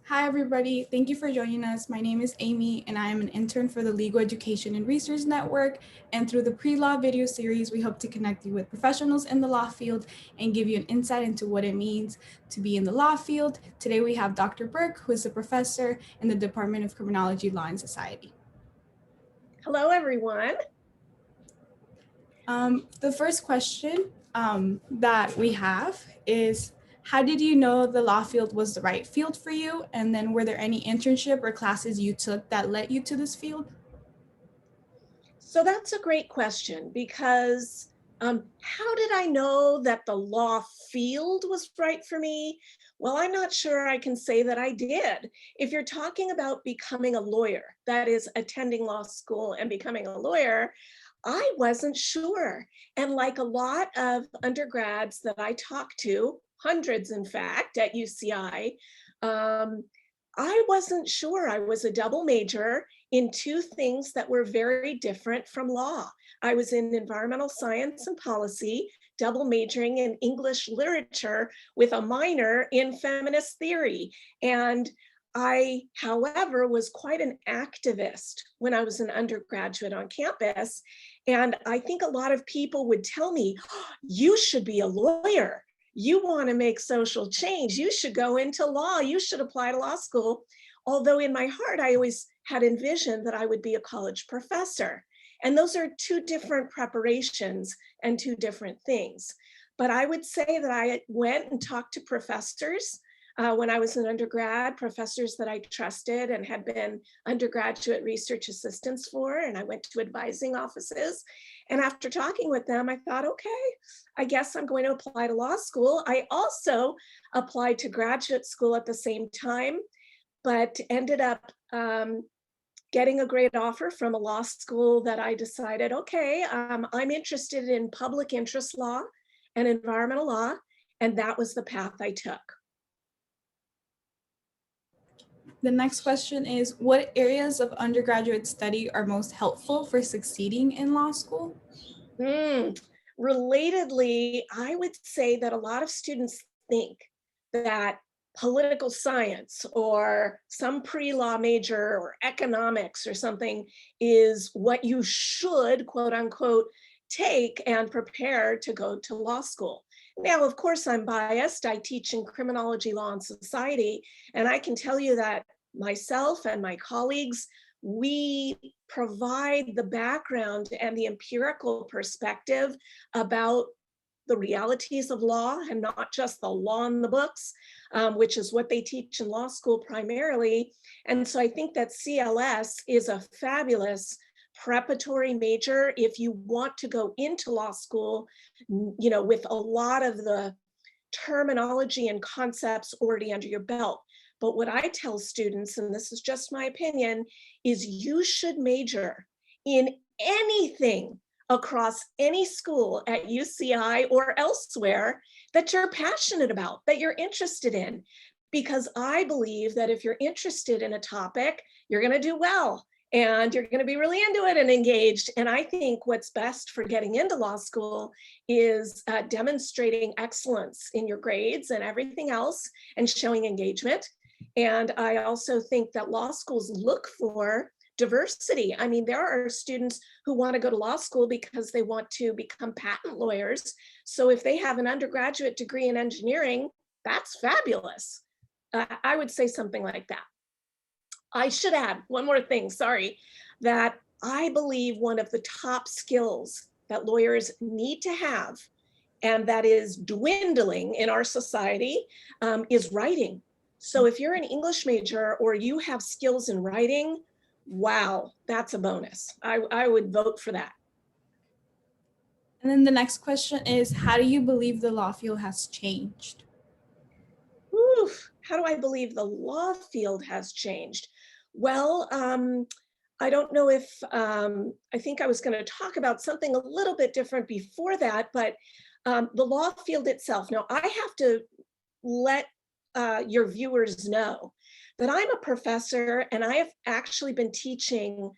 Hi, everybody. Thank you for joining us. My name is Amy, and I am an intern for the Legal Education and Research Network. And through the pre-law video series, we hope to connect you with professionals in the law field and give you an insight into what it means to be in the law field. Today, we have Dr. Berk, who is a professor in the Department of Criminology, Law, and Society. Hello, everyone. The first question that we have is, how did you know the law field was the right field for you? And then were there any internship or classes you took that led you to this field? So that's a great question because how did I know that the law field was right for me? Well, I'm not sure I can say that I did. If you're talking about becoming a lawyer, that is attending law school and becoming a lawyer, I wasn't sure. And like a lot of undergrads that I talked to, hundreds in fact, at UCI, I wasn't sure. I was a double major in two things that were very different from law. I was in environmental science and policy, double majoring in English literature with a minor in feminist theory. And I, however, was quite an activist when I was an undergraduate on campus. And I think a lot of people would tell me, oh, you should be a lawyer. You want to make social change. You should go into law. You should apply to law school. Although in my heart, I always had envisioned that I would be a college professor. And those are two different preparations and two different things. But I would say that I went and talked to professors when I was an undergrad, professors that I trusted and had been undergraduate research assistants for, and I went to advising offices. And after talking with them, I thought, okay, I guess I'm going to apply to law school. I also applied to graduate school at the same time, but ended up getting a great offer from a law school that I decided, okay, I'm interested in public interest law and environmental law, and that was the path I took. The next question is, what areas of undergraduate study are most helpful for succeeding in law school? Relatedly, I would say that a lot of students think that political science or some pre-law major or economics or something is what you should, quote unquote, take and prepare to go to law school. Now, of course, I'm biased. I teach in criminology, law, and society, and I can tell you that myself and my colleagues, we provide the background and the empirical perspective about the realities of law and not just the law in the books, which is what they teach in law school primarily. And so I think that CLS is a fabulous preparatory major if you want to go into law school, you know, with a lot of the terminology and concepts already under your belt. But what I tell students, and this is just my opinion, is you should major in anything across any school at UCI or elsewhere that you're passionate about, that you're interested in. Because I believe that if you're interested in a topic, you're going to do well and you're going to be really into it and engaged. And I think what's best for getting into law school is demonstrating excellence in your grades and everything else and showing engagement. And I also think that law schools look for diversity. I mean, there are students who want to go to law school because they want to become patent lawyers. So if they have an undergraduate degree in engineering, that's fabulous. I would say something like that. I should add one more thing, sorry, that I believe one of the top skills that lawyers need to have, and that is dwindling in our society, is writing. So if you're an English major or you have skills in writing, wow, that's a bonus. I would vote for that. And then the next question is, how do you believe the law field has changed? Oof, how do I believe the law field has changed? Well, I don't know if, I think I was going to talk about something a little bit different before that, but the law field itself. Now, I have to let your viewers know that I'm a professor and I have actually been teaching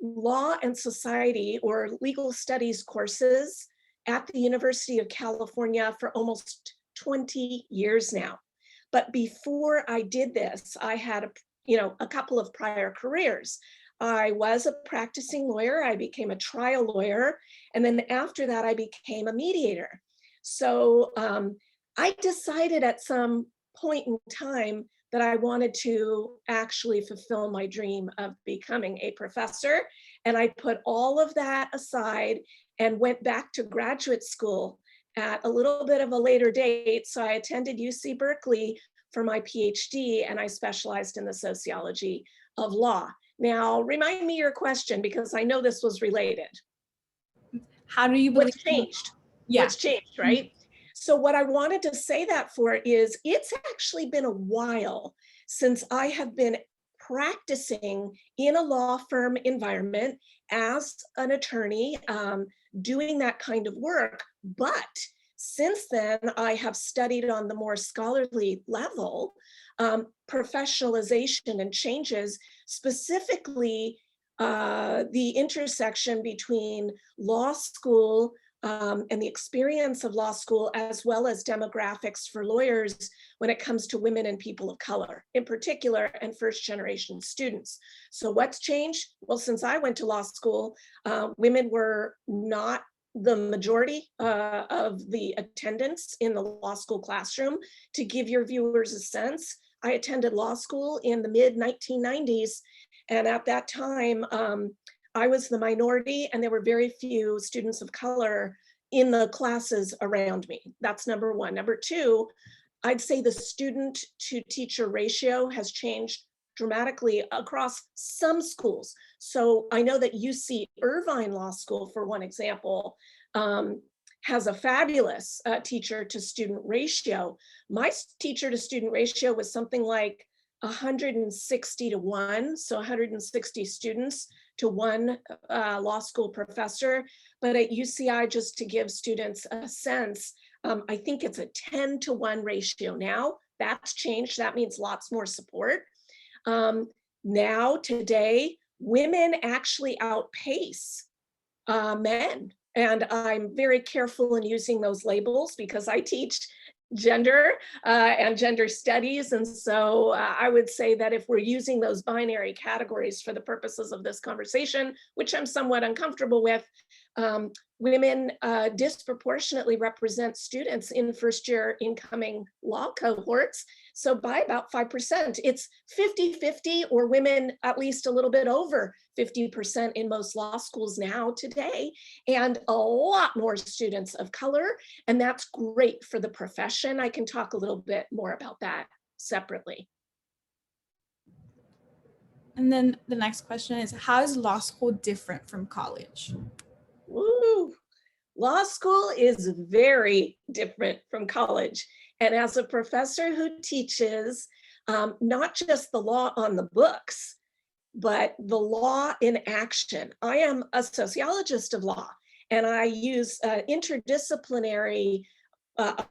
law and society or legal studies courses at the University of California for almost 20 years now. But before I did this, I had a couple of prior careers. I was a practicing lawyer, I became a trial lawyer, and then after that, I became a mediator. So I decided at some point in time that I wanted to actually fulfill my dream of becoming a professor. And I put all of that aside and went back to graduate school at a little bit of a later date. So I attended UC Berkeley for my PhD, and I specialized in the sociology of law. Now, remind me your question, because I know this was related. How do you believe? What's changed? Yeah. What's changed, right? So what I wanted to say that for is it's actually been a while since I have been practicing in a law firm environment as an attorney, doing that kind of work. But since then, I have studied on the more scholarly level, professionalization and changes, specifically the intersection between law school and the experience of law school, as well as demographics for lawyers when it comes to women and people of color in particular, and first generation students. So what's changed? Well, since I went to law school, women were not the majority of the attendance in the law school classroom. To give your viewers a sense, I attended law school in the mid 1990s. And at that time, I was the minority, and there were very few students of color in the classes around me. That's number one. Number two, I'd say the student to teacher ratio has changed dramatically across some schools. So I know that UC Irvine Law School, for one example, has a fabulous teacher to student ratio. My teacher to student ratio was something like 160 to 1, so 160 students to one law school professor. But at UCI, just to give students a sense, I think it's a 10 to 1 ratio now. That's changed. That means lots more support. Now, today, women actually outpace men. And I'm very careful in using those labels because I teach gender and gender studies. And so I would say that if we're using those binary categories for the purposes of this conversation, which I'm somewhat uncomfortable with, women disproportionately represent students in first year incoming law cohorts. So by about 5%, it's 50-50, or women at least a little bit over 50% in most law schools now today, and a lot more students of color. And that's great for the profession. I can talk a little bit more about that separately. And then the next question is, how is law school different from college? Woo! Law school is very different from college. And as a professor who teaches not just the law on the books, but the law in action. I am a sociologist of law, and I use an interdisciplinary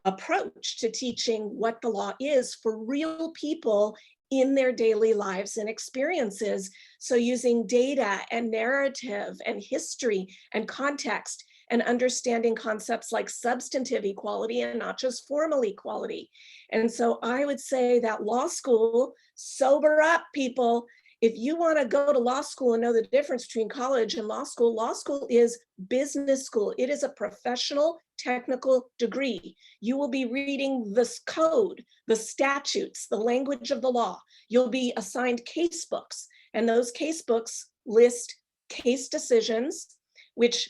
approach to teaching what the law is for real people in their daily lives and experiences. So using data and narrative and history and context, and understanding concepts like substantive equality and not just formal equality. And so I would say that law school, sober up, people. If you want to go to law school and know the difference between college and law school is business school. It is a professional technical degree. You will be reading this code, the statutes, the language of the law. You'll be assigned case books, and those case books list case decisions, which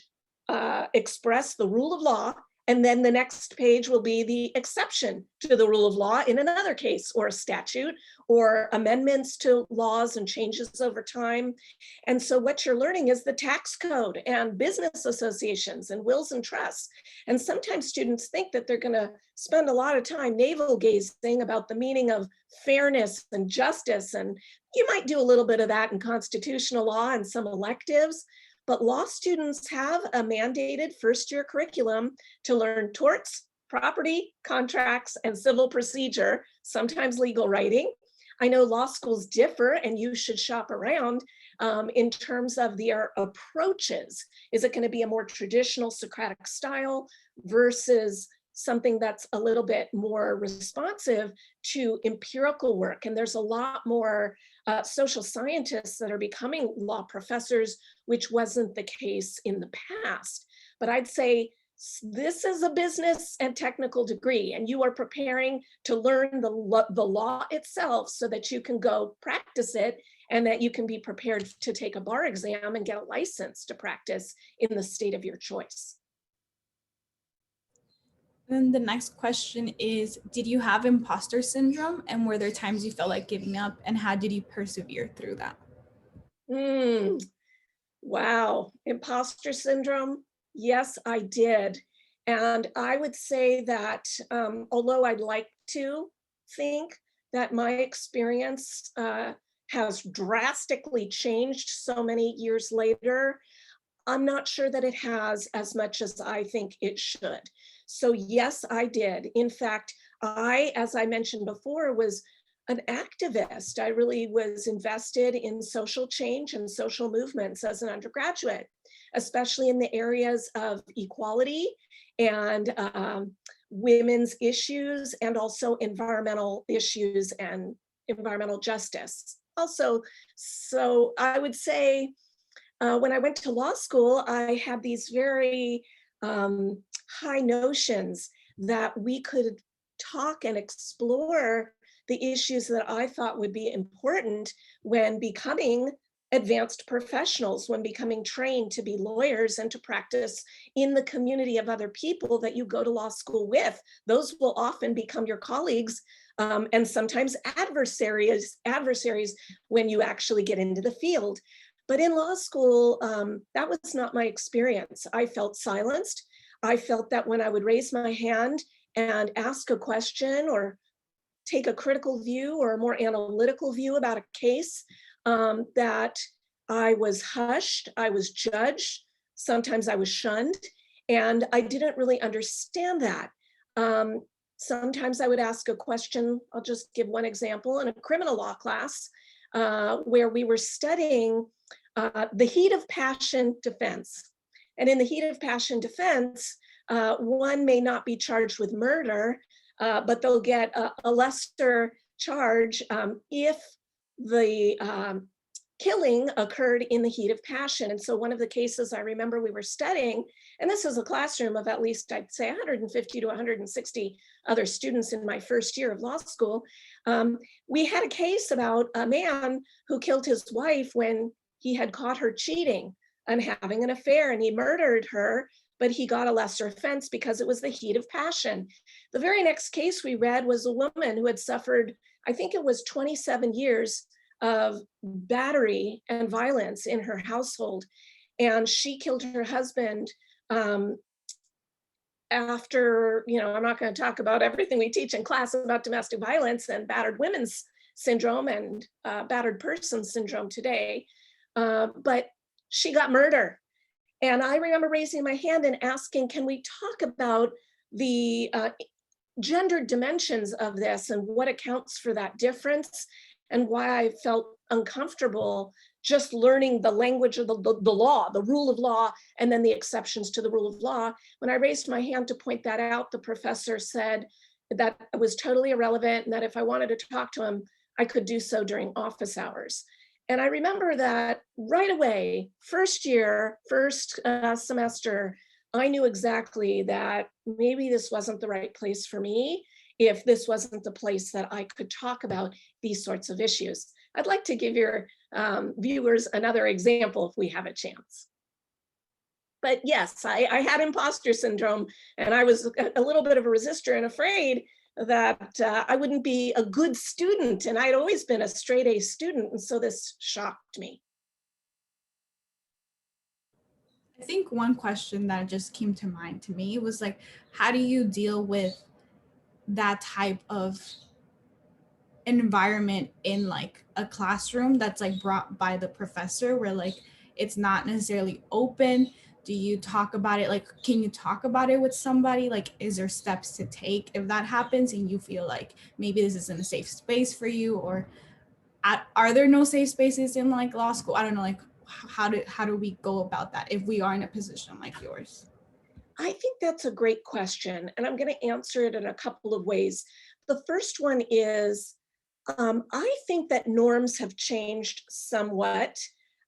express the rule of law. And then the next page will be the exception to the rule of law in another case or a statute, or amendments to laws and changes over time. And so what you're learning is the tax code and business associations and wills and trusts. And sometimes students think that they're going to spend a lot of time navel gazing about the meaning of fairness and justice. And you might do a little bit of that in constitutional law and some electives. But law students have a mandated first year curriculum to learn torts, property, contracts, and civil procedure, sometimes legal writing. I know law schools differ, and you should shop around in terms of their approaches. Is it going to be a more traditional Socratic style versus something that's a little bit more responsive to empirical work. And there's a lot more social scientists that are becoming law professors, which wasn't the case in the past. But I'd say this is a business and technical degree, and you are preparing to learn the law itself so that you can go practice it, and that you can be prepared to take a bar exam and get a license to practice in the state of your choice. Then the next question is, did you have imposter syndrome, and were there times you felt like giving up, and how did you persevere through that? Wow, imposter syndrome. Yes, I did. And I would say that although I'd like to think that my experience has drastically changed so many years later, I'm not sure that it has as much as I think it should. So yes, I did. In fact, as I mentioned before, was an activist. I really was invested in social change and social movements as an undergraduate, especially in the areas of equality and women's issues, and also environmental issues and environmental justice. Also, so I would say when I went to law school, I had these very high notions that we could talk and explore the issues that I thought would be important when becoming advanced professionals, when becoming trained to be lawyers and to practice in the community of other people that you go to law school with. Those will often become your colleagues and sometimes adversaries when you actually get into the field. But in law school, that was not my experience. I felt silenced. I felt that when I would raise my hand and ask a question or take a critical view or a more analytical view about a case, that I was hushed, I was judged, sometimes I was shunned, and I didn't really understand that. Sometimes I would ask a question, I'll just give one example, in a criminal law class where we were studying the heat of passion defense. And in the heat of passion defense, one may not be charged with murder, but they'll get a lesser charge if the killing occurred in the heat of passion. And so one of the cases I remember we were studying, and this was a classroom of at least, I'd say 150 to 160 other students in my first year of law school. We had a case about a man who killed his wife when he had caught her cheating and having an affair, and he murdered her, but he got a lesser offense because it was the heat of passion. The very next case we read was a woman who had suffered, I think it was 27 years of battery and violence in her household. And she killed her husband after, I'm not going to talk about everything we teach in class about domestic violence and battered women's syndrome and battered person syndrome today. But she got murder. And I remember raising my hand and asking, can we talk about the gendered dimensions of this and what accounts for that difference, and why I felt uncomfortable just learning the language of the law, the rule of law, and then the exceptions to the rule of law. When I raised my hand to point that out, the professor said that it was totally irrelevant, and that if I wanted to talk to him, I could do so during office hours. And I remember that right away, first year, first semester, I knew exactly that maybe this wasn't the right place for me, if this wasn't the place that I could talk about these sorts of issues. I'd like to give your viewers another example if we have a chance. But yes, I had imposter syndrome, and I was a little bit of a resistor and afraid that I wouldn't be a good student. And I'd always been a straight A student, and so this shocked me. I think one question that just came to mind to me was like, how do you deal with that type of environment in like a classroom that's like brought by the professor, where like it's not necessarily open? Do you talk about it? Like, can you talk about it with somebody? Like, is there steps to take if that happens and you feel like maybe this isn't a safe space for you? Or are there no safe spaces in like law school? I don't know, like how do we go about that if we are in a position like yours? I think that's a great question, and I'm going to answer it in a couple of ways. The first one is I think that norms have changed somewhat,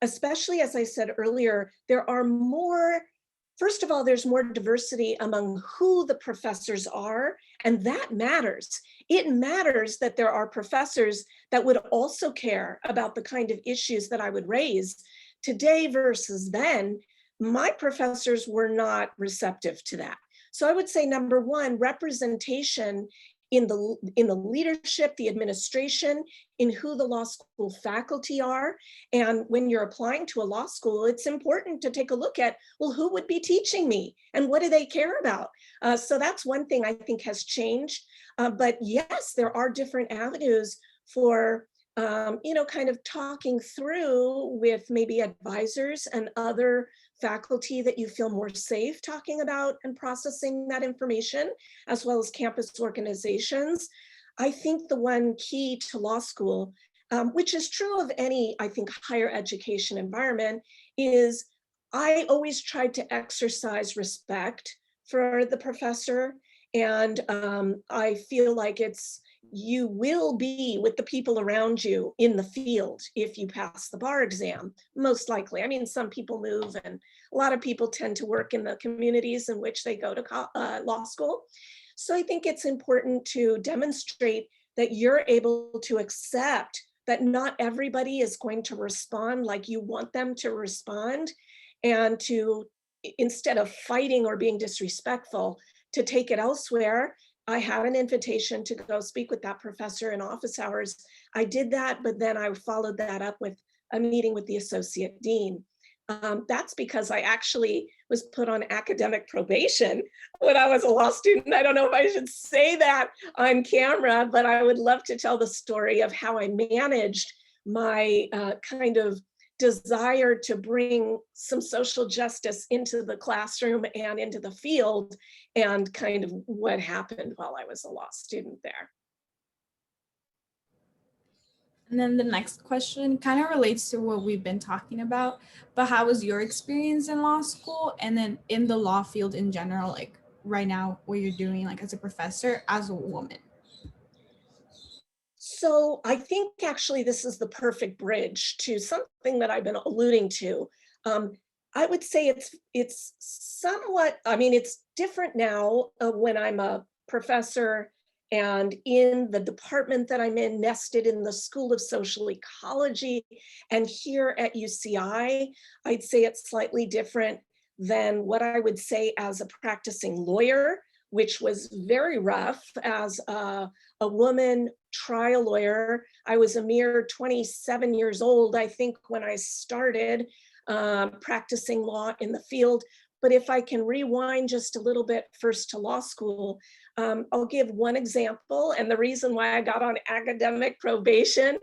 especially as I said earlier, there are more, first of all, there's more diversity among who the professors are, and that matters. It matters that there are professors that would also care about the kind of issues that I would raise. Today versus then, my professors were not receptive to that. So I would say number one, representation in the leadership, the administration, in who the law school faculty are. And when you're applying to a law school, it's important to take a look at, well, who would be teaching me and what do they care about? So that's one thing I think has changed. But yes, there are different avenues for kind of talking through with maybe advisors and other faculty that you feel more safe talking about and processing that information, as well as campus organizations. I think the one key to law school, which is true of any, I think, higher education environment, is I always tried to exercise respect for the professor. And I feel like you will be with the people around you in the field if you pass the bar exam, most likely. I mean, some people move and a lot of people tend to work in the communities in which they go to law school. So I think it's important to demonstrate that you're able to accept that not everybody is going to respond like you want them to respond, and to, instead of fighting or being disrespectful, to take it elsewhere. I had an invitation to go speak with that professor in office hours. I did that, but then I followed that up with a meeting with the associate dean. That's because I actually was put on academic probation when I was a law student. I don't know if I should say that on camera, but I would love to tell the story of how I managed my kind of desire to bring some social justice into the classroom and into the field, and kind of what happened while I was a law student there. And then the next question kind of relates to what we've been talking about, but how was your experience in law school and then in the law field in general, like right now, what you're doing like as a professor, as a woman? So I think actually this is the perfect bridge to something that I've been alluding to. I would say it's somewhat, I mean, it's different now when I'm a professor and in the department that I'm in, nested in the School of Social Ecology. And here at UCI, I'd say it's slightly different than what I would say as a practicing lawyer, which was very rough as a woman trial lawyer. I was a mere 27 years old, I think, when I started practicing law in the field. But if I can rewind just a little bit first to law school, I'll give one example and the reason why I got on academic probation.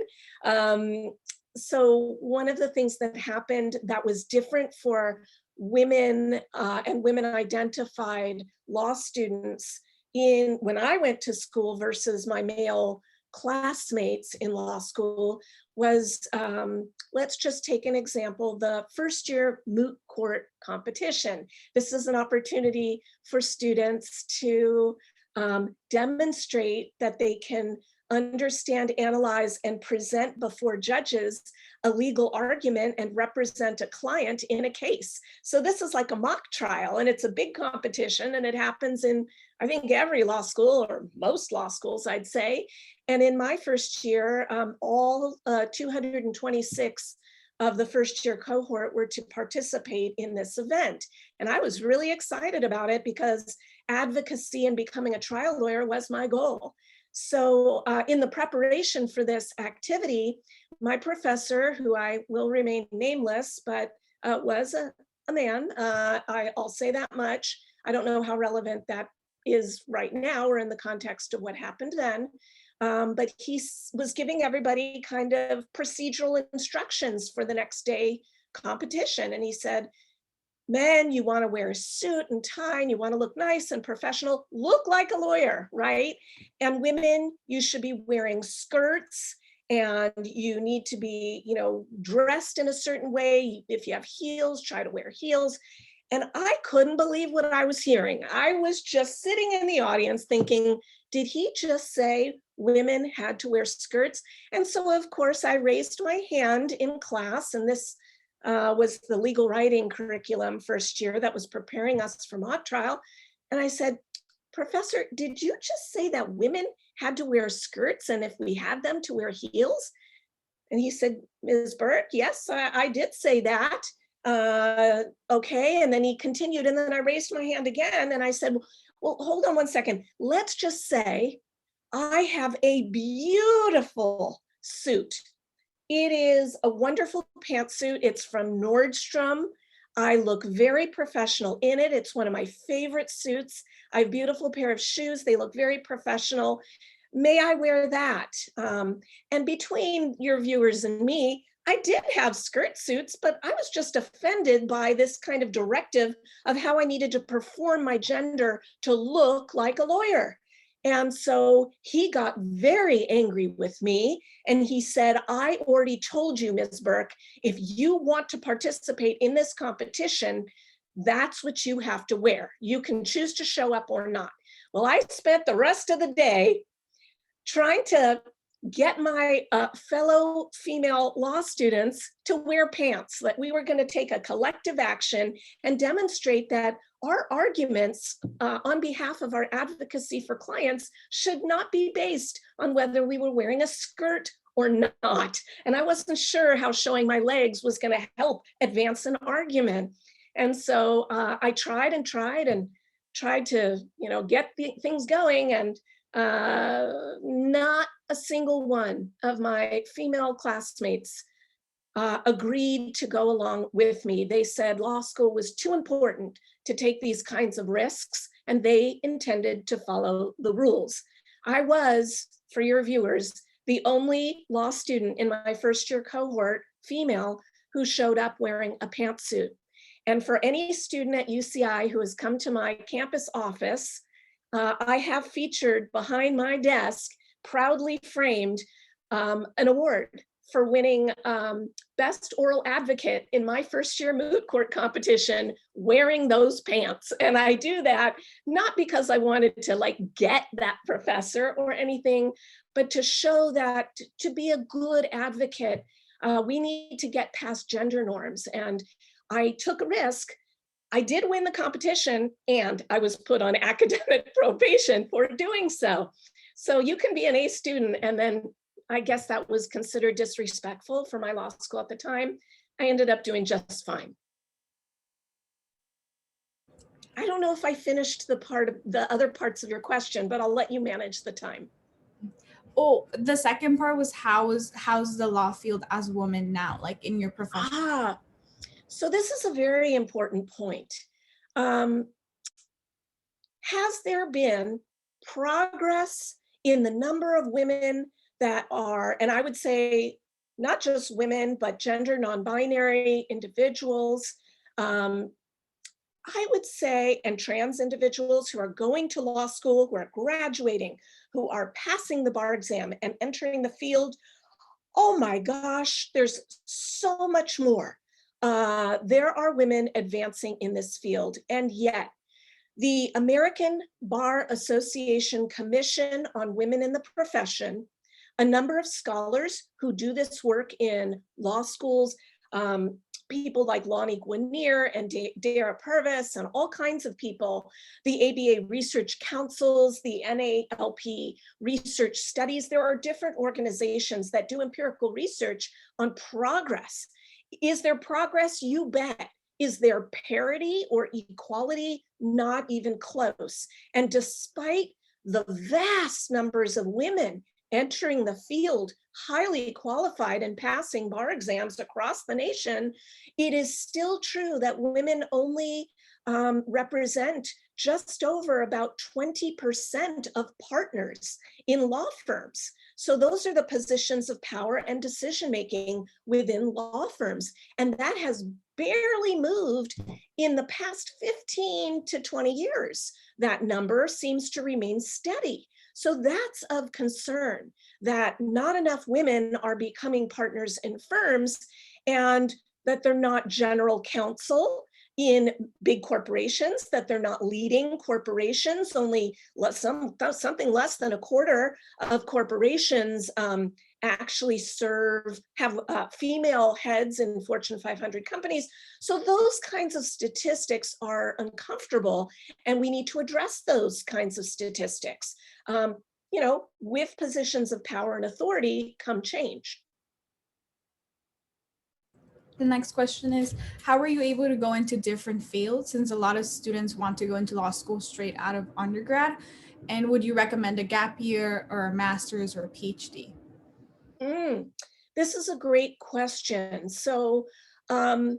So one of the things that happened that was different for women and women identified law students when I went to school versus my male classmates in law school was, let's just take an example, the first year moot court competition. This is an opportunity for students to demonstrate that they can understand, analyze, and present before judges a legal argument and represent a client in a case. So this is like a mock trial, and it's a big competition, and it happens in, I think, every law school, or most law schools, I'd say. And in my first year, all 226 of the first year cohort were to participate in this event. And I was really excited about it because advocacy and becoming a trial lawyer was my goal. So in the preparation for this activity, my professor, who I will remain nameless, but was a man, I'll say that much. I don't know how relevant that is right now or in the context of what happened then. But he was giving everybody kind of procedural instructions for the next day competition. And he said, men, you want to wear a suit and tie, and you want to look nice and professional, look like a lawyer, right? And women, you should be wearing skirts, and you need to be, dressed in a certain way. If you have heels, try to wear heels. And I couldn't believe what I was hearing. I was just sitting in the audience thinking, did he just say women had to wear skirts? And so, of course, I raised my hand in class, and this was the legal writing curriculum first year that was preparing us for mock trial. And I said, Professor, did you just say that women had to wear skirts and if we had them to wear heels? And he said, Ms. Berk, yes, I did say that. Okay. And then he continued. And then I raised my hand again and I said, well, hold on one second. Let's just say I have a beautiful suit. It is a wonderful pantsuit. It's from Nordstrom. I look very professional in it. It's one of my favorite suits. I have a beautiful pair of shoes. They look very professional. May I wear that? And between your viewers and me, I did have skirt suits, but I was just offended by this kind of directive of how I needed to perform my gender to look like a lawyer. And so he got very angry with me and he said, I already told you, Ms. Berk, if you want to participate in this competition, that's what you have to wear. You can choose to show up or not. Well, I spent the rest of the day trying to get my fellow female law students to wear pants, that we were going to take a collective action and demonstrate that our arguments on behalf of our advocacy for clients should not be based on whether we were wearing a skirt or not. And I wasn't sure how showing my legs was going to help advance an argument. And so I tried to, get things going, and not a single one of my female classmates agreed to go along with me. They said law school was too important to take these kinds of risks, and they intended to follow the rules. I was, for your viewers, the only law student in my first year cohort, female, who showed up wearing a pantsuit. And for any student at UCI who has come to my campus office, I have featured behind my desk, proudly framed, an award for winning Best Oral Advocate in my first year moot court competition wearing those pants. And I do that not because I wanted to get that professor or anything, but to show that to be a good advocate, we need to get past gender norms. And I took a risk. I did win the competition and I was put on academic probation for doing so. So you can be an A student, and then I guess that was considered disrespectful for my law school at the time. I ended up doing just fine. I don't know if I finished the other parts of your question, but I'll let you manage the time. Oh, the second part was how's the law field as a woman now, like in your profession? So this is a very important point. Has there been progress in the number of women that are, and I would say not just women, but gender non-binary individuals, I would say, and trans individuals who are going to law school, who are graduating, who are passing the bar exam and entering the field? Oh my gosh, there's so much more. There are women advancing in this field, and yet the American Bar Association Commission on Women in the Profession, a number of scholars who do this work in law schools, people like Lonnie Guinier and Dara Purvis and all kinds of people, the ABA Research Councils, the NALP Research Studies. There are different organizations that do empirical research on progress. Is there progress? You bet. Is there parity or equality? Not even close. And despite the vast numbers of women entering the field, highly qualified and passing bar exams across the nation, it is still true that women only represent just over about 20% of partners in law firms. So those are the positions of power and decision-making within law firms. And that has barely moved in the past 15 to 20 years. That number seems to remain steady. So that's of concern, that not enough women are becoming partners in firms, and that they're not general counsel, in big corporations, that they're not leading corporations. Only something less than a quarter of corporations actually have female heads in Fortune 500 companies. So those kinds of statistics are uncomfortable, and we need to address those kinds of statistics. With positions of power and authority come change. The next question is, how were you able to go into different fields, since a lot of students want to go into law school straight out of undergrad? And would you recommend a gap year or a master's or a PhD? This is a great question. So several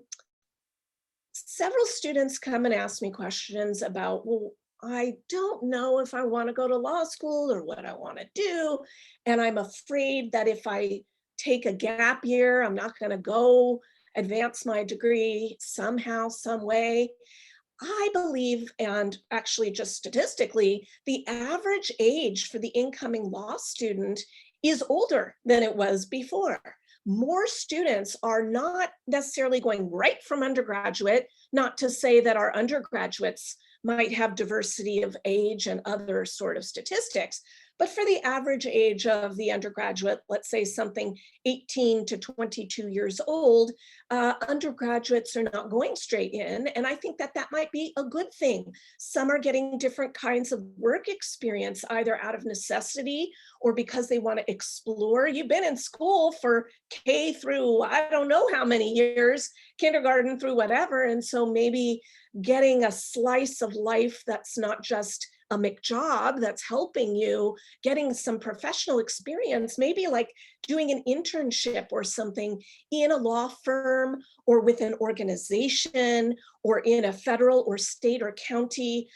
students come and ask me questions about, well, I don't know if I want to go to law school or what I want to do. And I'm afraid that if I take a gap year, I'm not going to go advance my degree somehow, some way. I believe, and actually just statistically, the average age for the incoming law student is older than it was before. More students are not necessarily going right from undergraduate, not to say that our undergraduates might have diversity of age and other sort of statistics, but for the average age of the undergraduate, let's say something 18 to 22 years old, undergraduates are not going straight in. And I think that that might be a good thing. Some are getting different kinds of work experience, either out of necessity or because they want to explore. You've been in school for K through, I don't know how many years, kindergarten through whatever. And so maybe getting a slice of life that's not just a McJob that's helping you, getting some professional experience, maybe like doing an internship or something in a law firm or with an organization or in a federal or state or county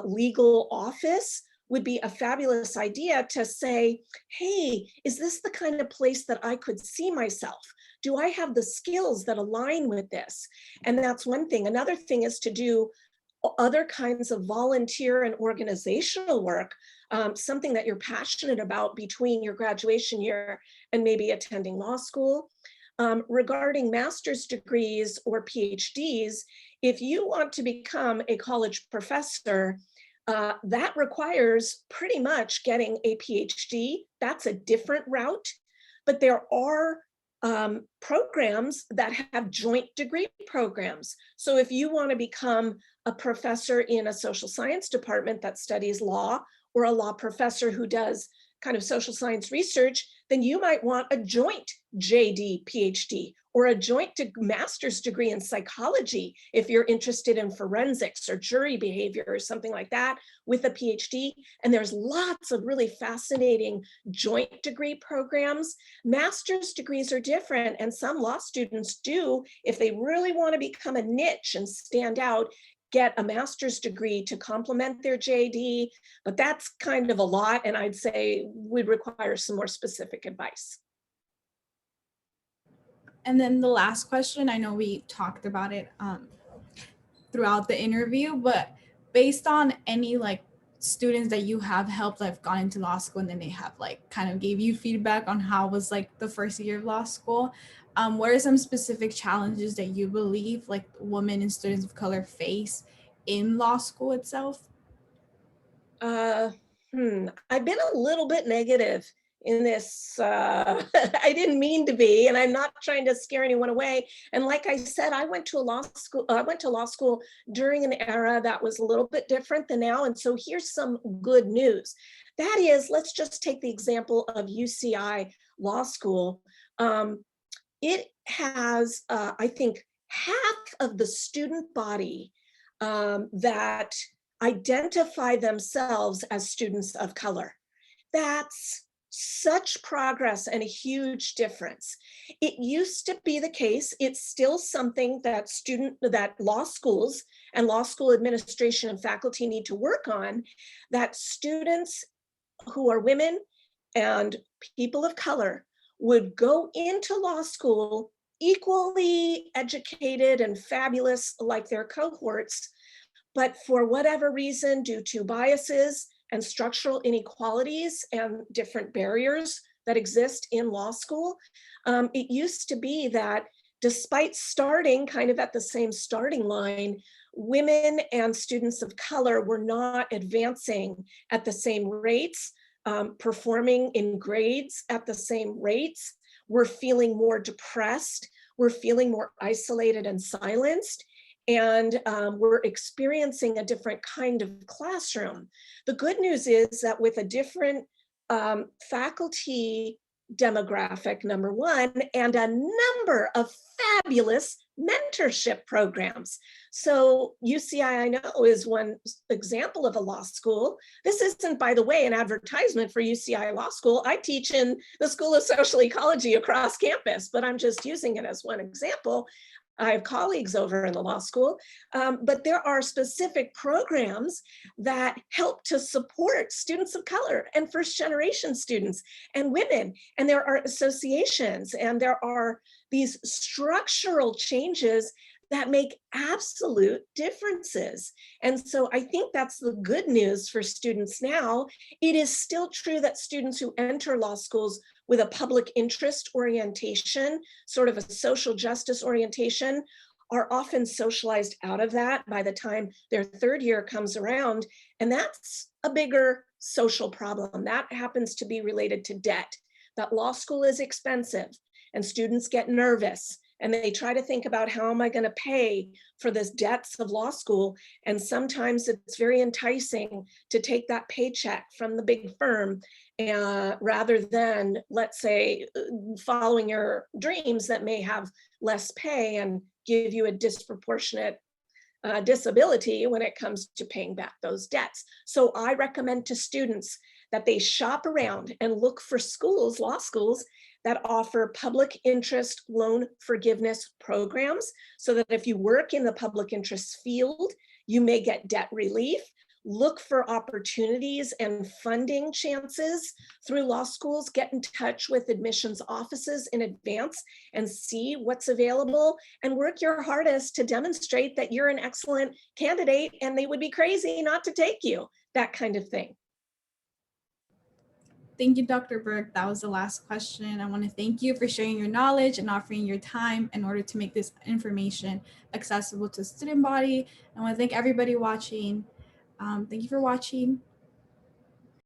legal office would be a fabulous idea to say, hey, is this the kind of place that I could see myself? Do I have the skills that align with this? And that's one thing. Another thing is to do other kinds of volunteer and organizational work, something that you're passionate about between your graduation year and maybe attending law school. Regarding master's degrees or PhDs, if you want to become a college professor, that requires pretty much getting a PhD. That's a different route, but there are programs that have joint degree programs. So if you want to become a professor in a social science department that studies law, or a law professor who does kind of social science research, then you might want a joint JD, PhD, or a joint master's degree in psychology if you're interested in forensics or jury behavior or something like that with a PhD. And there's lots of really fascinating joint degree programs. Master's degrees are different, and some law students do, if they really want to become a niche and stand out, get a master's degree to complement their JD, but that's kind of a lot, and I'd say would require some more specific advice. And then the last question, I know we talked about it throughout the interview, but based on any like students that you have helped that have gone into law school and then they have like kind of gave you feedback on how was like the first year of law school, what are some specific challenges that you believe like women and students of color face in law school itself? I've been a little bit negative in this. I didn't mean to be, and I'm not trying to scare anyone away. And like I said, I went to law school during an era that was a little bit different than now. And so here's some good news. That is, let's just take the example of UCI Law School. It has, I think, half of the student body that identify themselves as students of color. That's such progress and a huge difference. It used to be the case, it's still something that law schools and law school administration and faculty need to work on, that students who are women and people of color would go into law school equally educated and fabulous like their cohorts, but for whatever reason, due to biases and structural inequalities and different barriers that exist in law school, it used to be that despite starting kind of at the same starting line, women and students of color were not advancing at the same rates, performing in grades at the same rates. We're feeling more depressed. We're feeling more isolated and silenced. And we're experiencing a different kind of classroom. The good news is that with a different faculty demographic, number one, and a number of fabulous mentorship programs. So UCI, I know, is one example of a law school. This isn't, by the way, an advertisement for UCI Law School. I teach in the School of Social Ecology across campus, but I'm just using it as one example. I have colleagues over in the law school, but there are specific programs that help to support students of color and first generation students and women. And there are associations and there are these structural changes that make absolute differences. And so I think that's the good news for students now. It is still true that students who enter law schools with a public interest orientation, sort of a social justice orientation, are often socialized out of that by the time their third year comes around. And that's a bigger social problem. That happens to be related to debt. That law school is expensive and students get nervous and they try to think about, how am I going to pay for this debts of law school? And sometimes it's very enticing to take that paycheck from the big firm rather than, let's say, following your dreams that may have less pay and give you a disproportionate disability when it comes to paying back those debts. So I recommend to students that they shop around and look for schools, law schools, that offer public interest loan forgiveness programs, so that if you work in the public interest field, you may get debt relief. Look for opportunities and funding chances through law schools. Get in touch with admissions offices in advance and see what's available, and work your hardest to demonstrate that you're an excellent candidate and they would be crazy not to take you, that kind of thing. Thank you, Dr. Berk. That was the last question. I want to thank you for sharing your knowledge and offering your time in order to make this information accessible to the student body. I want to thank everybody watching. Thank you for watching.